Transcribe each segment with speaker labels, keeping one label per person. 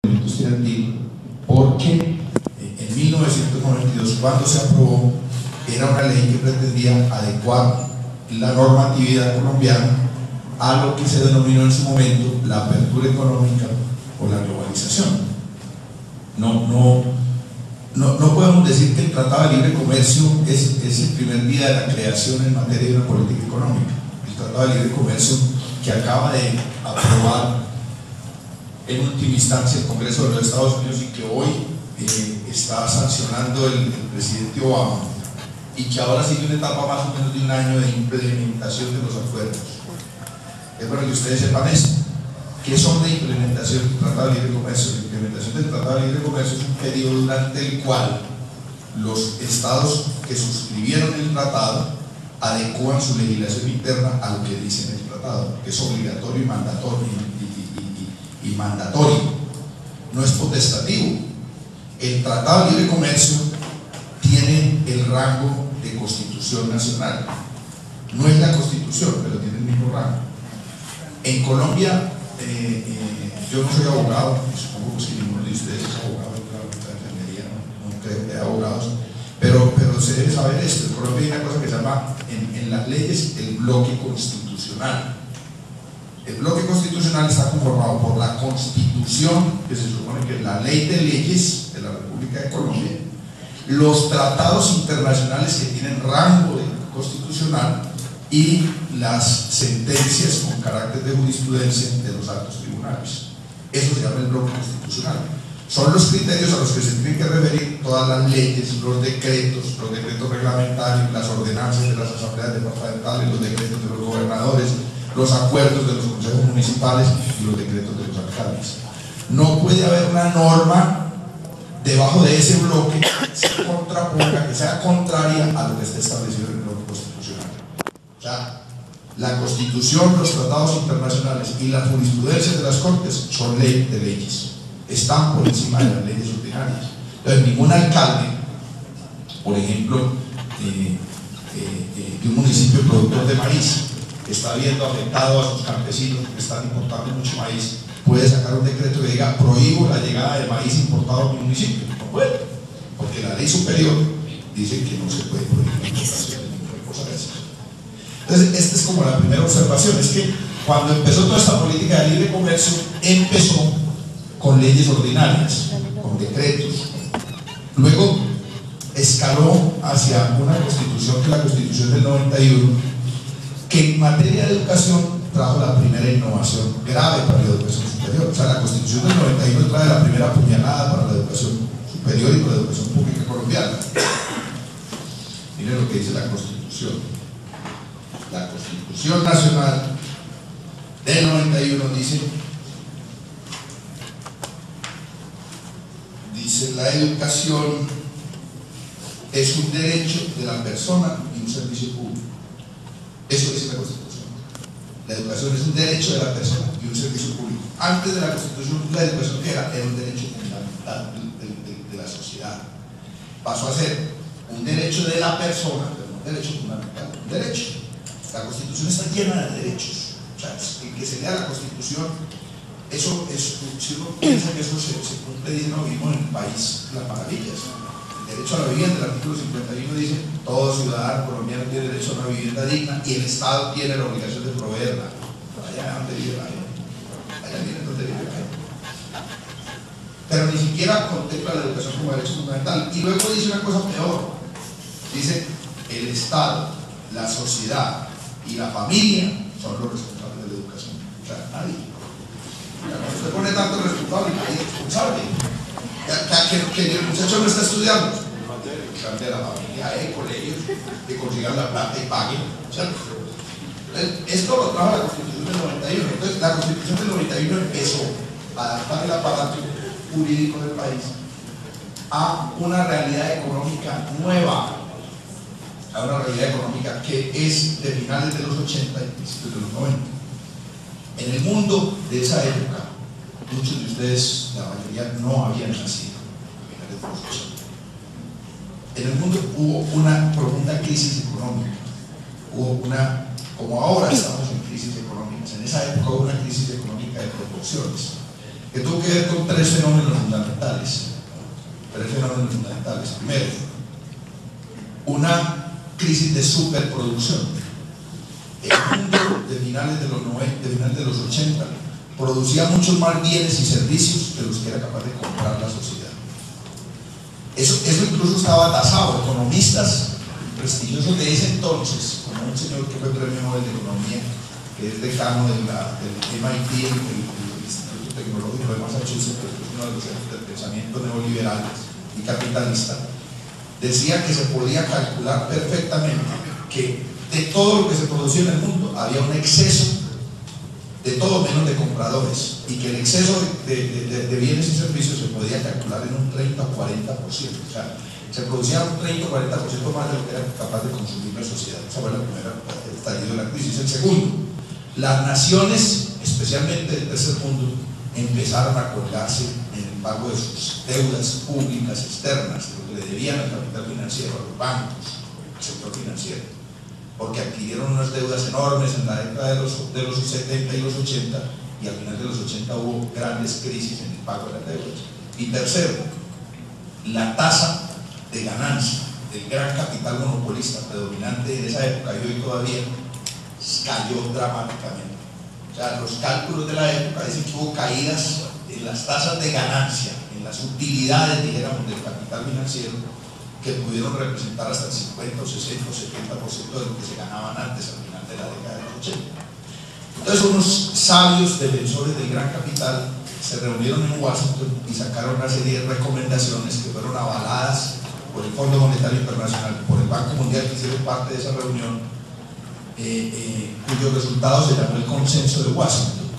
Speaker 1: estudiantil, porque en 1992, cuando se aprobó, era una ley que pretendía adecuar la normatividad colombiana a lo que se denominó en su momento la apertura económica o la globalización. No podemos decir que el Tratado de Libre Comercio es el primer día de la creación en materia de una política económica. El Tratado de Libre Comercio, que acaba de aprobar en última instancia el Congreso de los Estados Unidos y que hoy está sancionando el presidente Obama, y que ahora sigue una etapa más o menos de un año de implementación de los acuerdos. Es bueno que ustedes sepan esto. ¿Qué son de implementación del Tratado de Libre Comercio? La implementación del Tratado de Libre Comercio es un periodo durante el cual los estados que suscribieron el tratado adecúan su legislación interna a lo que dice en el tratado, que es obligatorio y mandatorio, no es potestativo. El Tratado de Libre Comercio tiene el rango de Constitución Nacional, no es la Constitución, pero tiene el mismo rango. En Colombia, yo no soy abogado, supongo que ninguno de ustedes es abogado, la enfermería, no creo que haya abogados, pero se debe saber esto. En Colombia hay una cosa que se llama en las leyes el bloque constitucional. El bloque constitucional está conformado por la Constitución, que se supone que es la ley de leyes de la República de Colombia, los tratados internacionales que tienen rango de constitucional y las sentencias con carácter de jurisprudencia de los altos tribunales. Eso se llama el bloque constitucional. Son los criterios a los que se tienen que referir todas las leyes, los decretos reglamentarios, las ordenanzas de las asambleas departamentales, los decretos de los gobernadores, los acuerdos de los consejos municipales y los decretos de los alcaldes. No puede haber una norma debajo de ese bloque que se contraponga, que sea contraria a lo que esté establecido en el bloque constitucional. O sea, la Constitución, los tratados internacionales y las jurisprudencias de las Cortes son ley de leyes, están por encima de las leyes ordinarias. Entonces, ningún alcalde, por ejemplo, de un municipio productor de maíz, que está viendo afectado a sus campesinos que están importando mucho maíz, puede sacar un decreto que diga: prohíbo la llegada de maíz importado a mi municipio. No puede, porque la ley superior dice que no se puede prohibir la importación de ninguna cosa de esas. Entonces, esta es como la primera observación, es que cuando empezó toda esta política de libre comercio, empezó con leyes ordinarias, con decretos. Luego escaló hacia una constitución, que es la Constitución del 91, que en materia de educación trajo la primera innovación grave para la educación superior. O sea, la Constitución del 91 trae la primera puñalada para la educación superior y para la educación pública colombiana. Miren lo que dice la Constitución. La Constitución Nacional del 91 dice: la educación es un derecho de la persona y un servicio público. Eso dice la Constitución. La educación es un derecho de la persona y un servicio público. Antes de la Constitución, la educación era un derecho fundamental de la sociedad. Pasó a ser un derecho de la persona, pero no un derecho fundamental, un derecho. La Constitución está llena de derechos. O sea, el que se lea la Constitución, eso es, si uno piensa que eso se cumple, dice: no, vivimos en el país las maravillas. El derecho a la vivienda, el artículo 51 dice: todo ciudadano colombiano tiene derecho a una vivienda digna y el Estado tiene la obligación de proveerla. Allá donde vive la gente, allá viene donde vive la gente. Pero ni siquiera contempla la educación como derecho fundamental. Y luego dice una cosa peor: dice, el Estado, la sociedad y la familia son los responsables de la educación. O sea, nadie. Cuando usted pone tanto responsable, nadie es responsable. Que el muchacho no está estudiando, de la familia, colegios, que consigan la plata y paguen. O sea, esto lo trajo la Constitución del 91. Entonces, la Constitución del 91 empezó a adaptar el aparato jurídico del país a una realidad económica nueva, a una realidad económica que es de finales de los 80 y principios de los 90. En el mundo de esa época, muchos de ustedes, la mayoría, no habían nacido a finales de los 80. En el mundo hubo una profunda crisis económica. Hubo una, como ahora estamos en crisis económicas, en esa época hubo una crisis económica de proporciones. que tuvo que ver con tres fenómenos fundamentales. Primero, una crisis de superproducción. El mundo de finales de los 90, de finales de los 80, producía muchos más bienes y servicios que los que era capaz de comprar la sociedad. Eso incluso estaba tasado. Economistas prestigiosos de ese entonces, como un señor que fue premio Nobel de Economía, que es decano del MIT, el Instituto Tecnológico de Massachusetts, que es uno de los centros del pensamiento neoliberal y capitalista, decía que se podía calcular perfectamente que de todo lo que se producía en el mundo había un exceso de todo menos de compradores, y que el exceso de bienes y servicios se podía calcular en un 30 o 40%. O sea, se producía un 30 o 40% más de lo que era capaz de consumir la sociedad. Esa fue la primera estallido de la crisis. El segundo, las naciones, especialmente del tercer mundo, empezaron a colgarse en el pago de sus deudas públicas externas, lo que le debían al capital financiero, a los bancos, al sector financiero, porque adquirieron unas deudas enormes en la década de los 70 y los 80, y al final de los 80 hubo grandes crisis en el pago de las deudas. Y tercero, la tasa de ganancia del gran capital monopolista predominante en esa época y hoy todavía cayó dramáticamente. O sea, los cálculos de la época dicen que hubo caídas en las tasas de ganancia, en las utilidades, dijéramos, del capital financiero, que pudieron representar hasta el 50 o 60 o 70% de lo que se ganaban antes, al final de la década de los 80. Entonces unos sabios defensores del gran capital se reunieron en Washington y sacaron una serie de recomendaciones que fueron avaladas por el Fondo Monetario Internacional, por el Banco Mundial, que hicieron parte de esa reunión, cuyo resultado se llamó el Consenso de Washington.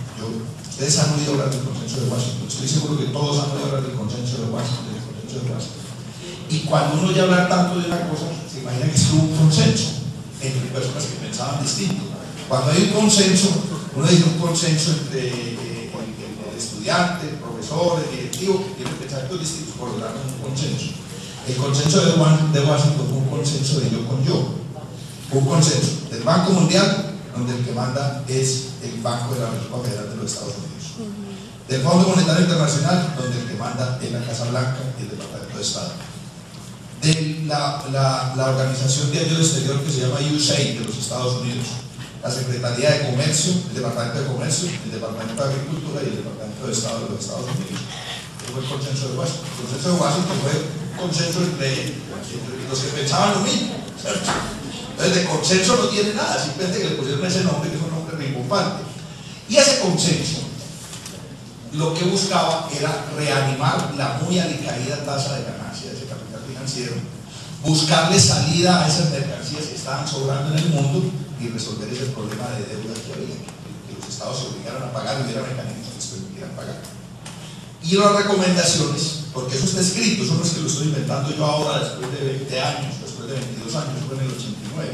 Speaker 1: Ustedes han oído hablar del Consenso de Washington, estoy seguro que todos han oído hablar del Consenso de Washington. Y cuando uno oye hablar tanto de una cosa, se imagina que es un consenso entre personas que pensaban distinto. Cuando hay un consenso, uno dice un consenso entre el estudiante, el profesor, el directivo, que tienen pensamientos distintos, por lograr un consenso. El consenso de Washington fue un consenso de yo con yo. Fue un consenso del Banco Mundial, donde el que manda es el Banco de la República Federal de los Estados Unidos. Del Fondo Monetario Internacional, donde el que manda es la Casa Blanca y el Departamento de Estado. De la Organización de Ayuda Exterior que se llama USAID de los Estados Unidos, la Secretaría de Comercio, el Departamento de Comercio, el Departamento de Agricultura y el Departamento de Estado de los Estados Unidos. Ese fue el Consenso de Washington. El Consenso de Washington fue un consenso entre los que pensaban lo mismo, ¿cierto? Entonces de consenso no tiene nada, simplemente que le pusieron ese nombre, que es un nombre rimbombante. Y ese consenso lo que buscaba era reanimar la muy alicaída tasa de ganancia de ese capital financiero, buscarle salida a esas mercancías que estaban sobrando en el mundo y resolver ese problema de deuda que había, que los estados se obligaran a pagar y hubiera mecanismos que se permitieran pagar. Y las recomendaciones, porque eso está escrito, eso no es que lo estoy inventando yo ahora después de 20 años, después de 22 años, fue en el 89.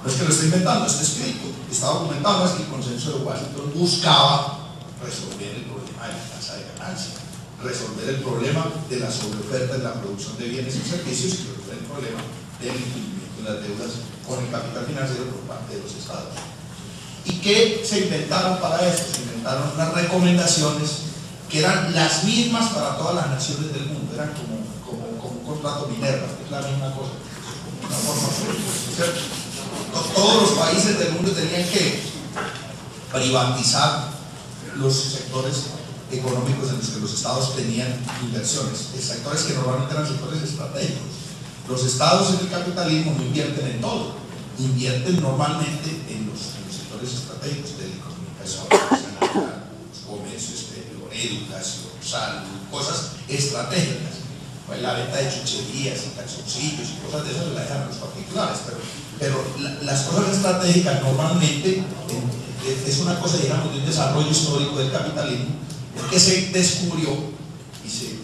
Speaker 1: No es que lo estoy inventando, está escrito, está documentado. Es que el Consenso de Washington buscaba resolver el problema de la tasa de ganancia, resolver el problema de la sobreoferta en la producción de bienes y servicios, y resolver el problema del incumplimiento de las deudas con el capital financiero por parte de los estados. ¿Y qué se inventaron para eso? Se inventaron unas recomendaciones que eran las mismas para todas las naciones del mundo, eran como un contrato Minerva, que es la misma cosa, una forma ¿cierto? Todos los países del mundo tenían que privatizar los sectores económicos en los que los estados tenían inversiones, sectores que normalmente eran sectores estratégicos. Los estados en el capitalismo no invierten en todo, invierten normalmente en los sectores estratégicos, telecomunicaciones, comercio exterior, educación, salud, cosas estratégicas. Pues la venta de chucherías y calzoncillos y cosas de esas la dejan los particulares, pero las cosas estratégicas normalmente es una cosa, digamos, de un desarrollo histórico del capitalismo, que se descubrió y se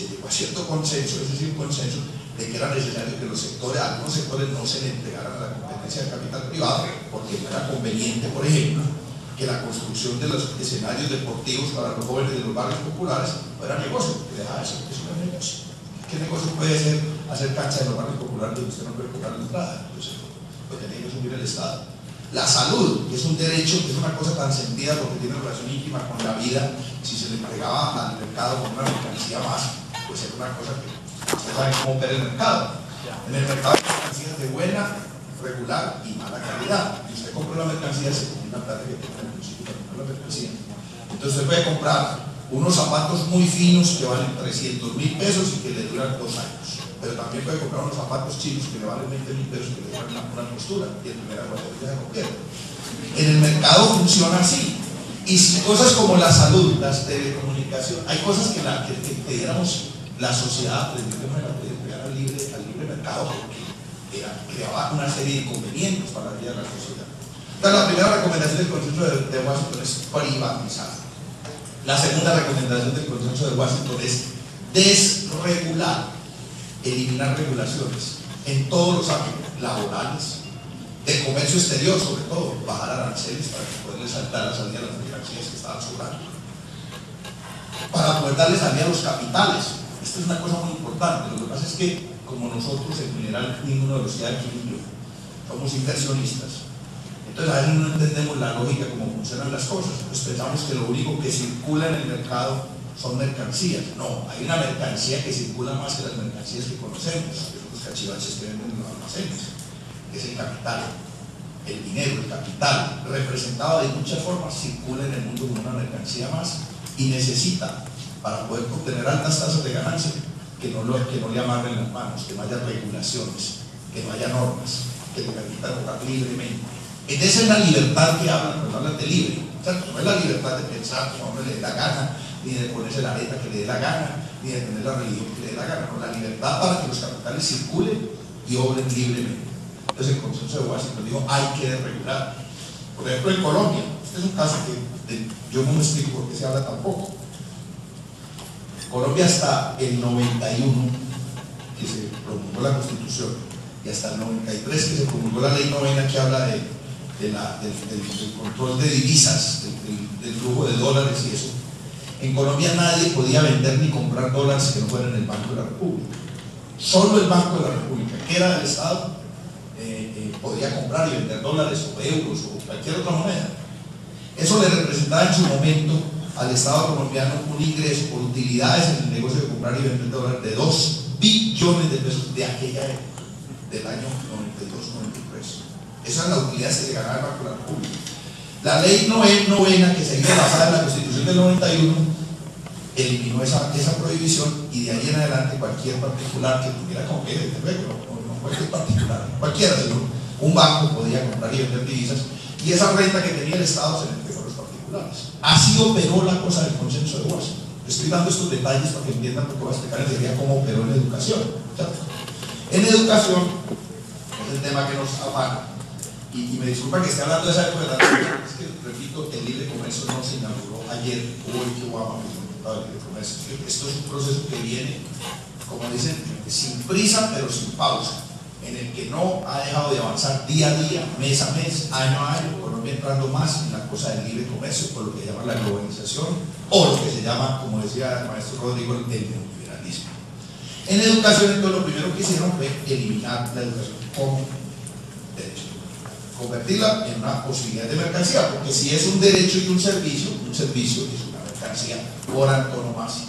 Speaker 1: llegó a cierto consenso, es decir, un consenso de que era necesario que los sectores, a algunos sectores no se le entregaran a la competencia del capital privado, porque no era conveniente, por ejemplo, que la construcción de los escenarios deportivos para los jóvenes de los barrios populares fuera negocio, que dejaba de ser, eso no es negocio. ¿Qué negocio puede ser hacer cancha en los barrios populares donde usted no puede cobrar la entrada? Entonces, lo tenía que asumir el Estado. La salud, que es un derecho, que es una cosa tan sentida porque tiene relación íntima con la vida, si se le entregaba al mercado como una mercancía más, pues era una cosa que ustedes saben cómo opera el mercado. En el mercado hay mercancías de buena, regular y mala calidad. Y usted compra la mercancía, se compra una plata que tiene el principio para comprar la mercancía. Entonces usted puede comprar unos zapatos muy finos que valen 300.000 pesos y que le duran 2 años. Pero también puede comprar unos zapatos chinos que le valen 20.000 pesos que le dan una costura y el primer aguantador ya se rompieron. En el mercado funciona así. Y si cosas como la salud, las telecomunicaciones, hay cosas que diéramos la sociedad aprendió de entregar al libre mercado porque creaba una serie de inconvenientes para la vida de la sociedad. Entonces, la primera recomendación del consenso de Washington es privatizar. La segunda recomendación del consenso de Washington es desregular. Eliminar regulaciones en todos los ámbitos laborales, de comercio exterior sobre todo, bajar aranceles para que poderle saltar la salida a las mercancías que estaban sobrando, para poder darle salida a los capitales. Esto es una cosa muy importante. Lo que pasa es que como nosotros en general ninguno de los que hay aquí somos inversionistas, entonces a veces no entendemos la lógica cómo funcionan las cosas. Entonces pensamos que lo único que circula en el mercado son mercancías. No, hay una mercancía que circula más que las mercancías que conocemos, que son los cachivaches que venden en los almacenes, que es el capital, el dinero, el capital, representado de muchas formas, circula en el mundo como una mercancía más y necesita, para poder obtener altas tasas de ganancia, que no le amarren las manos, que no haya regulaciones, que no haya normas, que le permitan operar libremente. Esa es la libertad que hablan cuando hablan de libre. O sea, no es la libertad de pensar como a uno le dé la gana, ni de ponerse la areta que le dé la gana, ni de tener la religión que le dé la gana, no, la libertad para que los capitales circulen y obren libremente. Entonces el consenso de Washington dijo, hay que desregular. Por ejemplo, en Colombia, este es un caso que yo no me explico por qué se habla tan poco. Colombia hasta el 91, que se promulgó la Constitución, y hasta el 93, que se promulgó la Ley Novena, que habla del control de divisas, del flujo de dólares y eso. En Colombia nadie podía vender ni comprar dólares que no fuera en el Banco de la República. Solo el Banco de la República, que era del Estado, podía comprar y vender dólares o euros o cualquier otra moneda. Eso le representaba en su momento al Estado colombiano un ingreso por utilidades en el negocio de comprar y vender dólares de 2 billones de pesos de aquella época, del año 92-93. Esa es la utilidad que se ganaba el Banco de la República. La Ley Novena, que seguía basada en la Constitución del 91, eliminó esa prohibición, y de ahí en adelante cualquier particular que tuviera como que, desde luego, no cualquier particular, cualquiera, sino un banco podía comprar y vender divisas, y esa renta que tenía el Estado se le entregó a los particulares. Así operó la cosa del consenso de Washington. Estoy dando estos detalles para que entiendan, porque voy a explicar enseguida cómo operó en la educación. ¿Cierto? En educación, es el tema que nos afana. Y me disculpa que esté hablando de esa época, es que, repito, el libre comercio no se inauguró ayer, hoy que Obama presentó el libre comercio. Esto es un proceso que viene, como dicen, sin prisa pero sin pausa, en el que no ha dejado de avanzar día a día, mes a mes, año a año. Colombia entrando más en la cosa del libre comercio, por lo que llaman la globalización, o lo que se llama, como decía el maestro Rodrigo, el neoliberalismo. En educación, entonces, lo primero que hicieron fue eliminar la educación como derecho, convertirla en una posibilidad de mercancía, porque si es un derecho y un servicio es una mercancía por antonomasia.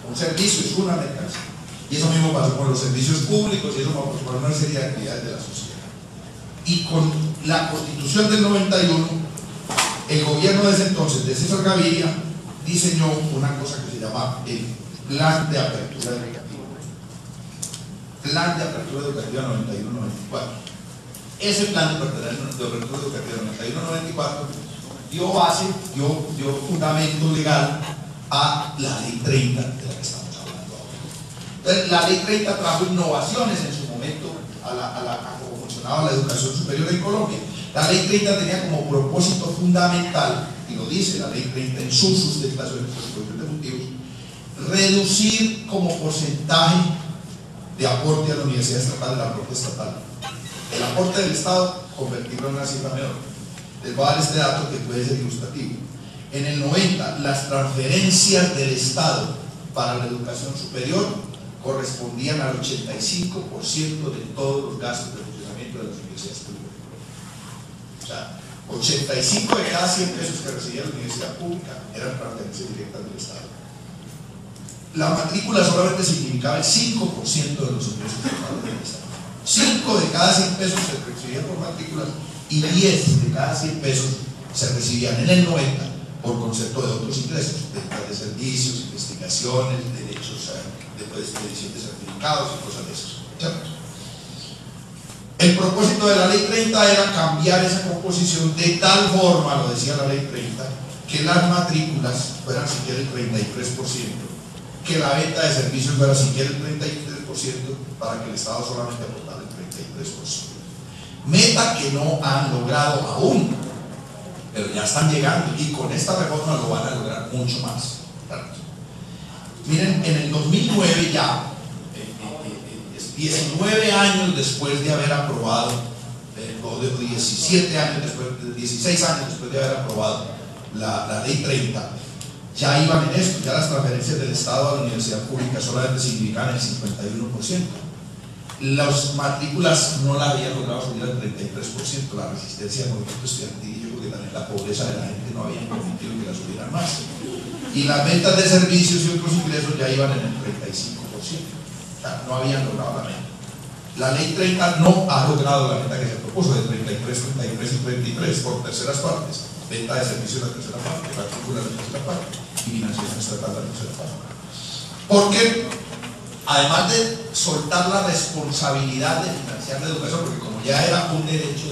Speaker 1: Un servicio es una mercancía. Y eso mismo pasó con los servicios públicos, y eso pasó con una serie de actividades de la sociedad. Y con la Constitución del 91, el gobierno de ese entonces, de César Gaviria, diseñó una cosa que se llama el Plan de Apertura Educativa. Plan de Apertura Educativa 91-94. Ese plan de apertura educativa 91-94 dio base, dio fundamento legal a la Ley 30 de la que estamos hablando ahora. Entonces, la Ley 30 trajo innovaciones en su momento a cómo funcionaba la educación superior en Colombia. La Ley 30 tenía como propósito fundamental, y lo dice la Ley 30 en sus sustentaciones de motivos, reducir como porcentaje de aporte a la universidad estatal, el aporte estatal. El aporte del Estado, convertirlo en una cifra menor. Les voy a dar este dato que puede ser ilustrativo. En el 90, las transferencias del Estado para la educación superior correspondían al 85% de todos los gastos de funcionamiento de las universidades públicas. O sea, 85 de cada 100 pesos que recibía la universidad pública eran transferencias directas del Estado. La matrícula solamente significaba el 5% de los ingresos totales del Estado. 5 de cada 100 pesos se recibían por matrículas y 10 de cada 100 pesos se recibían en el 90 por concepto de otros ingresos, ventas de servicios, investigaciones, derechos de expedición de certificados y cosas de esas. ¿Cierto? El propósito de la ley 30 era cambiar esa composición de tal forma, lo decía la ley 30, que las matrículas fueran siquiera el 33%, que la venta de servicios fuera siquiera el 33%, para que el Estado solamente aportara el 33%. Meta que no han logrado aún, pero ya están llegando, y con esta reforma lo van a lograr mucho más. Miren, en el 2009 ya, 19 años después de haber aprobado, o de 17 años después, 16 años después de haber aprobado la ley 30, ya iban en esto, ya las transferencias del Estado a la universidad pública solamente significaban el 51%. Las matrículas no la habían logrado subir al 33%, la resistencia del movimiento estudiantil, y yo creo que también la pobreza de la gente no habían permitido que la subieran más. Y las ventas de servicios y otros ingresos ya iban en el 35%. O sea, no habían logrado la meta. La ley 30 no ha logrado la meta que se propuso de 33, 33 y 33 por terceras partes. Venta de servicios la tercera parte, matrícula la tercera parte y financiación estatal la tercera parte. Porque además de soltar la responsabilidad de financiar la educación, porque como ya era un derecho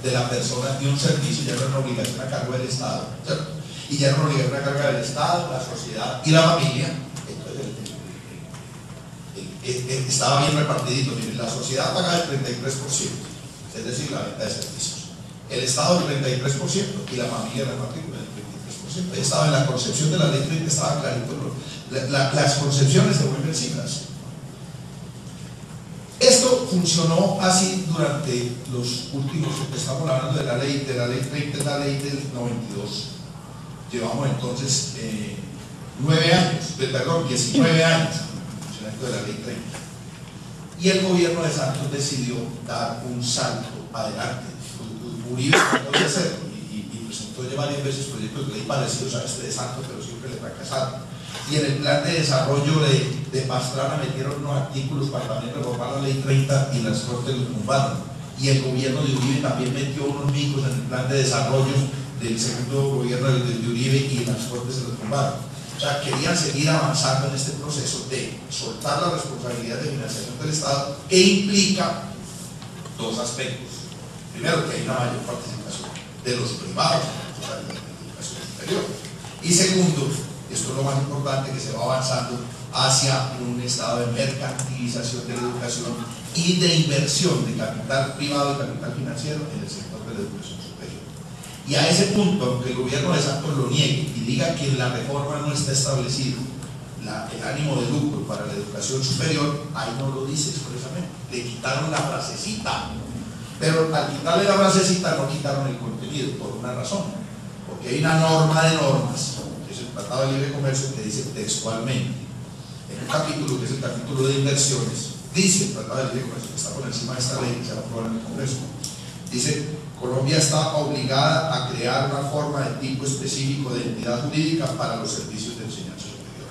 Speaker 1: de la persona y un servicio, ya era una obligación a cargo del Estado, ¿cierto? Y ya era una obligación a cargo del Estado, la sociedad y la familia. Estaba bien repartidito. Miren, la sociedad pagaba el 33%, es decir, la venta de servicios, el Estado el 33% y la familia la matrícula el 33%. Ahí estaba en la concepción de la ley 30, estaba clarito. Las concepciones se vuelven cifras. Esto funcionó así durante los últimos, estamos hablando de la ley 30, es la ley del 92. Llevamos entonces 19 años de la ley 30, y el gobierno de Santos decidió dar un salto adelante. Uribe trató de hacerlo y presentó ya varias veces proyectos de ley parecidos a este de Santos, pero siempre le fracasaron. Y en el plan de desarrollo de Pastrana metieron unos artículos para también reformar la ley 30 y las cortes lo tumbaron. Y el gobierno de Uribe también metió unos micos en el plan de desarrollo del segundo gobierno de Uribe y las cortes se lo tumbaron. O sea, querían seguir avanzando en este proceso de soltar la responsabilidad de financiación del Estado, que implica dos aspectos. Primero, que hay una mayor participación de los privados en la educación superior. Y segundo, esto es lo más importante, que se va avanzando hacia un estado de mercantilización de la educación y de inversión de capital privado y capital financiero en el sector de la educación superior. Y a ese punto, aunque el gobierno de Santos lo niegue y diga que en la reforma no está establecido el ánimo de lucro para la educación superior, ahí no lo dice expresamente. Le quitaron la frasecita, pero al quitarle la frasecita no quitaron el contenido, por una razón, porque hay una norma de normas, que es el Tratado de Libre Comercio, que dice textualmente, en un capítulo que es el capítulo de inversiones, dice el Tratado de Libre Comercio, que está por encima de esta ley que se va a aprobar en el Congreso, dice: Colombia está obligada a crear una forma de tipo específico de entidad jurídica para los servicios de enseñanza superior.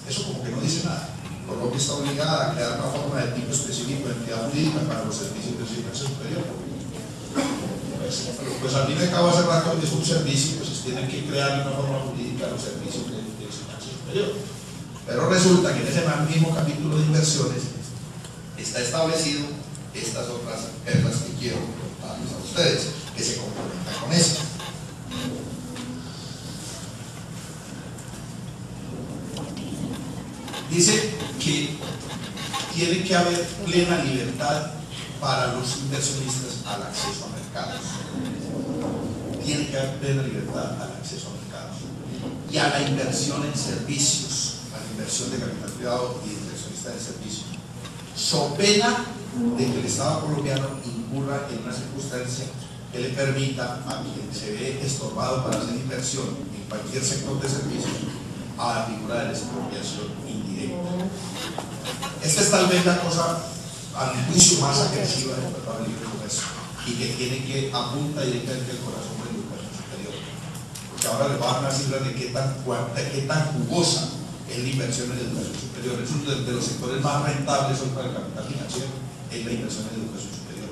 Speaker 1: Eso como que no dice nada. Colombia está obligada a crear una forma de tipo específico de entidad jurídica para los servicios de enseñanza superior. Pues al fin y al cabo, hace rato es un servicio, pues tienen que crear una forma jurídica a los servicios de enseñanza superior. Pero resulta que en ese mismo capítulo de inversiones está establecido estas otras reglas que quiero contarles a ustedes, que se complementan con esto. Dice que tiene que haber plena libertad para los inversionistas al acceso a mercados. Tiene que haber plena libertad al acceso a mercados y a la inversión en servicios, a la inversión de capital privado y de inversionistas en servicios, so pena de que el Estado colombiano incurra en una circunstancia que le permita a quien se ve estorbado para hacer inversión en cualquier sector de servicios a la figura de la expropiación indirecta. Esta es tal vez la cosa, a mi juicio, más agresiva del Tratado de Libre Comercio, y que tiene que apuntar directamente al corazón de la educación superior. Porque ahora les voy a dar una cifra de qué tan jugosa es la inversión en educación superior. Es uno de los sectores más rentables hoy para el capital financiero, es la inversión en educación superior.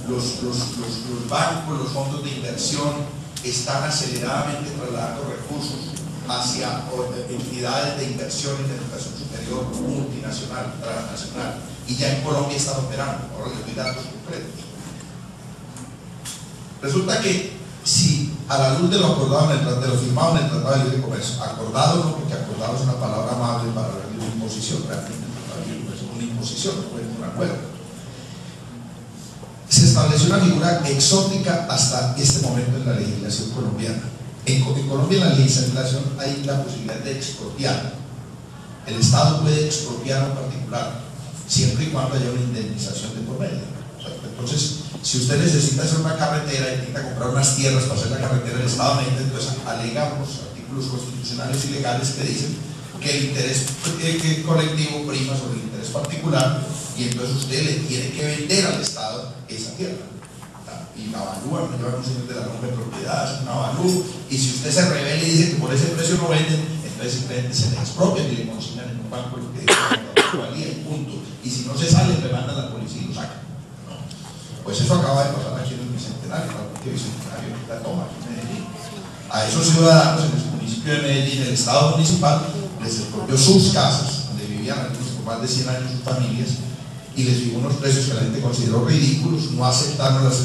Speaker 1: Los bancos, los fondos de inversión están aceleradamente trasladando recursos hacia entidades de inversión en educación superior multinacional, transnacional, y ya en Colombia están operando. Ahora les doy datos concretos. Resulta que si a la luz de lo acordado de lo firmado en el Tratado de Libre Comercio, acordado no, porque acordado es una palabra amable para hablar de una imposición, realmente es una imposición, no fue un acuerdo. Se estableció una figura exótica hasta este momento en la legislación colombiana. En Colombia, en la legislación, hay la posibilidad de expropiar. El Estado puede expropiar a un particular, siempre y cuando haya una indemnización de por medio. Entonces, si usted necesita hacer una carretera y necesita comprar unas tierras para hacer la carretera, el Estado necesita, entonces alegamos artículos constitucionales y legales que dicen que el interés colectivo prima sobre el interés particular, y entonces usted le tiene que vender al Estado esa tierra. Y la avalúan, no llevan un señor de la norma de propiedad, hacen una avalúo, y si usted se revela y dice que por ese precio no venden, entonces simplemente se le expropian y le consignan en un banco lo que dice la valía y punto. Y si no se sale, le mandan a la policía y lo sacan. Pues eso acaba de pasar aquí en el Bicentenario, la Parque Bicentenario la toma aquí en Medellín. A esos ciudadanos en el municipio de Medellín, el Estado municipal, les expropió sus casas, donde vivían algunos por más de 100 años sus familias, y les fijó unos precios que la gente consideró ridículos, no aceptaron los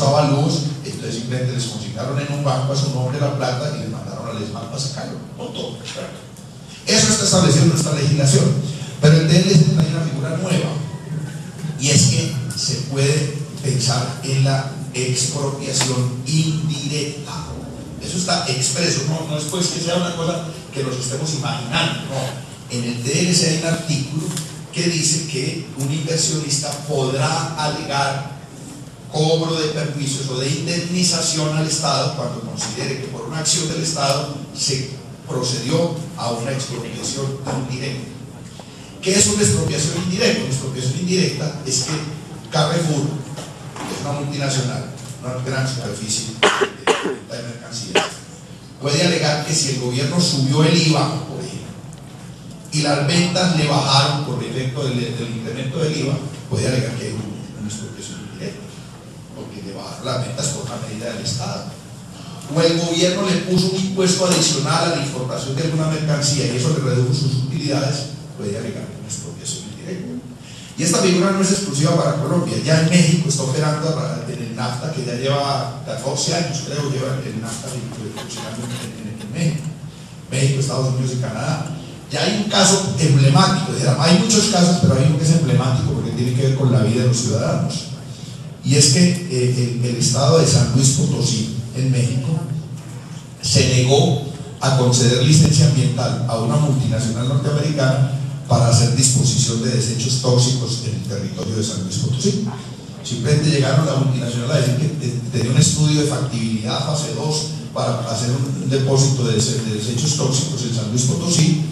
Speaker 1: avalúos, entonces simplemente les consignaron en un banco a su nombre la plata y les mandaron al ESMAD para sacarlo. Todo. Eso está establecido en nuestra legislación, pero el TLC trae una figura nueva, y es que se puede pensar en la expropiación indirecta. Eso está expreso, no es pues que sea una cosa que nos estemos imaginando, no. En el TLC hay un artículo que dice que un inversionista podrá alegar cobro de permisos o de indemnización al Estado cuando considere que por una acción del Estado se procedió a una expropiación indirecta. ¿Qué es una expropiación indirecta? Una expropiación indirecta es que Carrefour, que es una multinacional, una gran superficie de mercancías, puede alegar que si el gobierno subió el IVA, por ejemplo, y las ventas le bajaron por efecto del incremento del IVA, puede alegar que hay una expropiación indirecta, porque le bajaron las ventas por una medida del Estado. O el gobierno le puso un impuesto adicional a la importación de alguna mercancía y eso le redujo sus utilidades, puede alegar una expropiación indirecta. Y esta figura no es exclusiva para Colombia, ya en México está operando en el NAFTA, que ya lleva 14 años, creo, lleva el NAFTA funcionando en México, Estados Unidos y Canadá. Ya hay un caso emblemático, hay muchos casos, pero hay uno que es emblemático porque tiene que ver con la vida de los ciudadanos. Y es que el estado de San Luis Potosí, en México, se negó a conceder licencia ambiental a una multinacional norteamericana para hacer disposición de desechos tóxicos en el territorio de San Luis Potosí. Simplemente llegaron a la multinacional a decir que tenía un estudio de factibilidad fase 2 para hacer un depósito de desechos tóxicos en San Luis Potosí,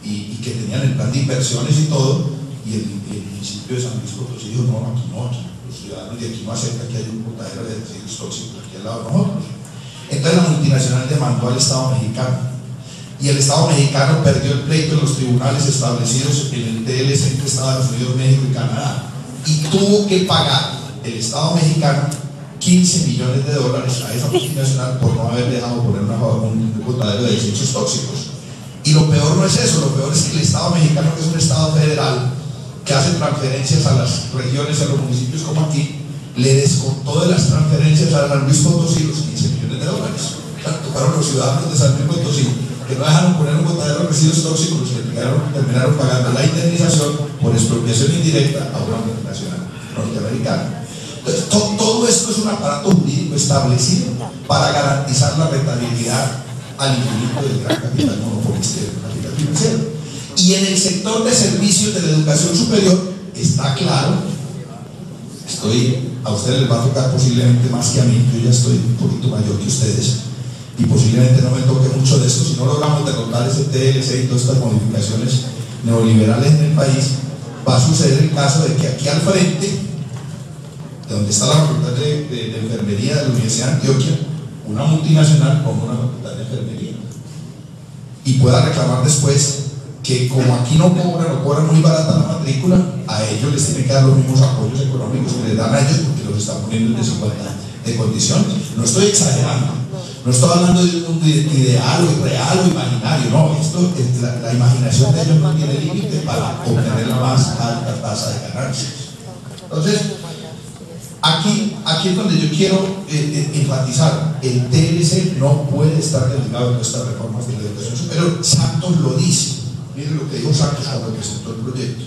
Speaker 1: y que tenían el plan de inversiones y todo, y el municipio de San Luis Potosí dijo: no, aquí no, aquí los ciudadanos de aquí no aceptan que haya un botadero de desechos tóxicos aquí al lado de nosotros. Entonces la multinacional demandó al Estado mexicano, y el Estado mexicano perdió el pleito en los tribunales establecidos en el TLC entre Estados Unidos, México y Canadá, y tuvo que pagar el Estado mexicano $15 millones a esa multinacional por no haber dejado poner un botadero de desechos tóxicos. Y lo peor no es eso, lo peor es que el Estado mexicano, que es un Estado federal que hace transferencias a las regiones, a los municipios como aquí, le descontó de las transferencias a San Luis Potosí los $15 millones. O sea, tocaron los ciudadanos de San Luis Potosí que no dejaron poner un botadero de residuos tóxicos, los que terminaron pagando la indemnización por expropiación indirecta a una multinacional norteamericana. Entonces, todo esto es un aparato jurídico establecido para garantizar la rentabilidad al infinito del gran capital monopolista del capital financiero. Y en el sector de servicios de la educación superior está claro, a ustedes les va a tocar posiblemente más que a mí, yo ya estoy un poquito mayor que ustedes y posiblemente no me toque mucho de esto. Si no logramos derrotar ese TLC y todas estas modificaciones neoliberales en el país, va a suceder el caso de que aquí al frente de donde está la Facultad de Enfermería de la Universidad de Antioquia, una multinacional ponga una facultad de enfermería y pueda reclamar después que como aquí no cobran muy barata la matrícula, a ellos les tienen que dar los mismos apoyos económicos que les dan a ellos porque los están poniendo en desigualdad de condiciones. No estoy exagerando, no estoy hablando de un ideal o irreal o imaginario, no, esto es la imaginación de ellos no tiene límite para obtener la más alta tasa de ganancias. Entonces, aquí es donde yo quiero enfatizar, el TLC no puede estar desligado de estas reformas de la educación superior. Santos lo dice, miren lo que dijo Santos cuando presentó el proyecto.